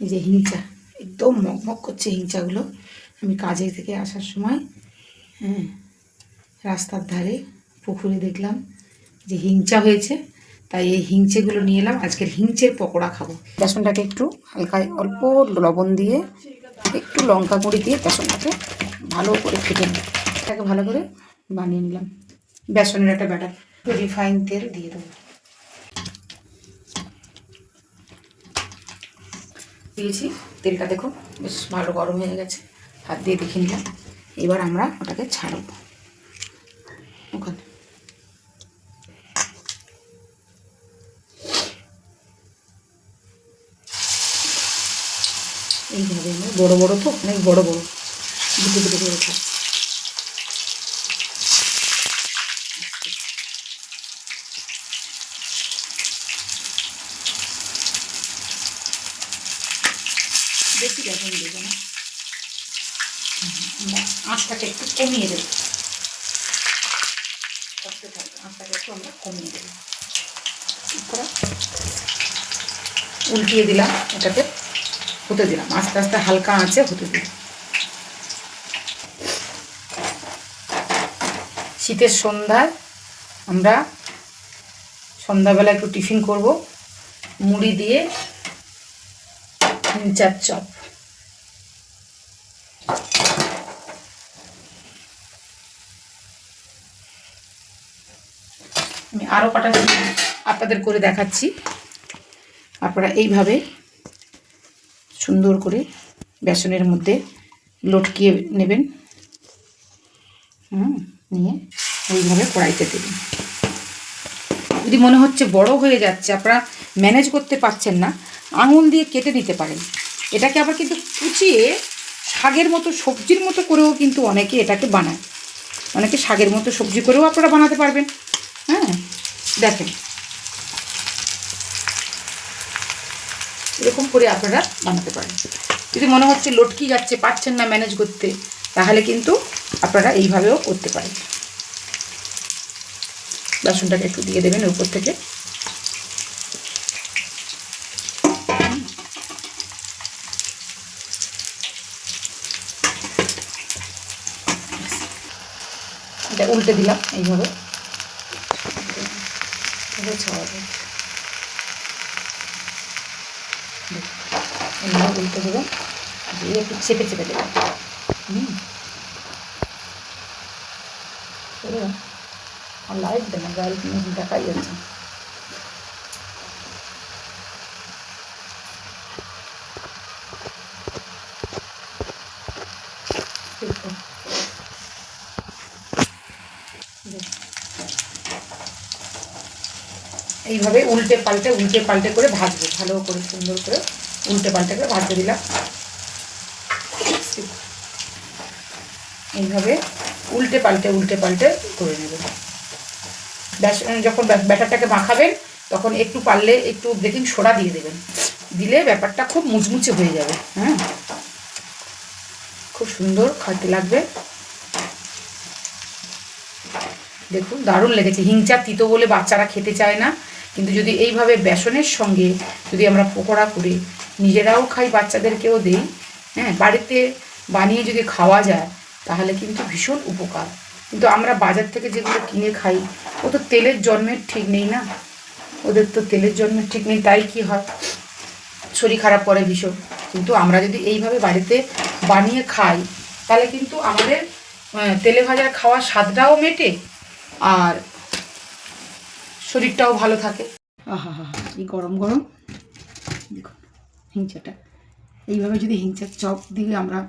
এই যে হিংচা একদম মকমক করছে হিংচাগুলো। আমি কাজে থেকে আসার সময় রাস্তার ধারে পুকুরে দেখলাম যে হিংচা হয়েছে, তাই এই হিংচেগুলো নিয়ে এলাম। আজকের হিংচের পকোড়া খাবো। বেসনটাকে একটু হালকা অল্প লবণ দিয়ে একটু লঙ্কা গুঁড়ি দিয়ে বেসনটাকে ভালো করে ফেটে নিই। এটাকে ভালো করে বানিয়ে নিলাম। বেসনের একটা ব্যাটার, রিফাইন তেল দিয়ে দেবো। দিয়েছি, তেলটা দেখো বেশ ভালো গরম হয়ে গেছে, হাত দিয়ে দেখে নিলাম। এবার আমরা ওটাকে ছাড়ব ওখানে। এইভাবে বড়ো বড়ো তো অনেক বড়ো বড়ো দুটো দুটো করে থাকছে। বেশি বেসন দেবো না, আমরা আঁচটাকে একটু কমিয়ে দেবো। আঁচটাকে একটু আমরা কমিয়ে দেবো। উল্টিয়ে দিলাম, এটাকে হতে দিলাম, আস্তে আস্তে হালকা আঁচে হতে দিলাম। শীতের সন্ধ্যায় আমরা সন্ধ্যাবেলা একটু টিফিন করব, মুড়ি দিয়ে হিংচার চপ। আমি আরও কটা আপনাদের করে দেখাচ্ছি। আপনারা এইভাবে সুন্দর করে বেসনের মধ্যে লটকিয়ে নেবেন, নিয়ে ওইভাবে কড়াইতে দেবেন। যদি মনে হচ্ছে বড় হয়ে যাচ্ছে, আপনারা ম্যানেজ করতে পারছেন না, আঙুল দিয়ে কেটে নিতে পারেন। এটাকে আবার কিন্তু কুচিয়ে শাকের মতো সবজির মতো করেও কিন্তু অনেকে এটাকে বানায়। অনেকে শাকের মতো সবজি করেও আপনারা বানাতে পারবেন। দেখেন এরকম করে আপনারা বানাতে পারেন। যদি মনে হচ্ছে লটকি যাচ্ছে, পারছেন না ম্যানেজ করতে, তাহলে কিন্তু আপনারা এইভাবেও করতে পারেন। বেসনটাকে একটু দিয়ে দেবেন উপর থেকে। এটা উল্টে দিলাম এইভাবে, উল্টে দেবেন, দিয়ে একটু চেপে চেপে দেবেন। আর লাইট দেন, গায়ে দেখাই যাচ্ছে। এইভাবে উল্টে পাল্টে করে ভাজবো, ভালো করে সুন্দর করে উল্টে পাল্টে করে ভাজতে দিলাম। এইভাবে উল্টে পাল্টে করে নেব। যখন ব্যাটারটাকে মাখাবেন তখন একটু পারলে একটু বেকিং সোডা দিয়ে দেবেন, দিলে ব্যাপারটা খুব মুচমুচে হয়ে যাবে। খুব সুন্দর খেতে লাগবে। দেখুন দারুণ লেগেছে। হিংচা তিতো বলে বাচ্চারা খেতে চায় না, কিন্তু যদি এইভাবে বেসনের সঙ্গে যদি আমরা পকোড়া করে নিজেরাও খাই, বাচ্চাদেরকেও দিই, বাড়িতে বানিয়ে যদি খাওয়া যায় তাহলে কিন্তু ভীষণ উপকার। কিন্তু আমরা বাজার থেকে যেগুলো কিনে খাই, ও তো তেলের জন্মের ঠিক নেই না, ওদের তো তেলের জন্মের ঠিক নেই, তাই কি হয় শরীর খারাপ করে ভীষণ। কিন্তু আমরা যদি এইভাবে বাড়িতে বানিয়ে খাই তাহলে কিন্তু আমাদের তেলে ভাজা খাওয়ার স্বাদটাও মেটে আর শরীরটাও ভালো থাকে। আহা হা, এই গরম গরম দেখুন হিংচাটা। এইভাবে যদি হিংচার চপ দিয়ে আমরা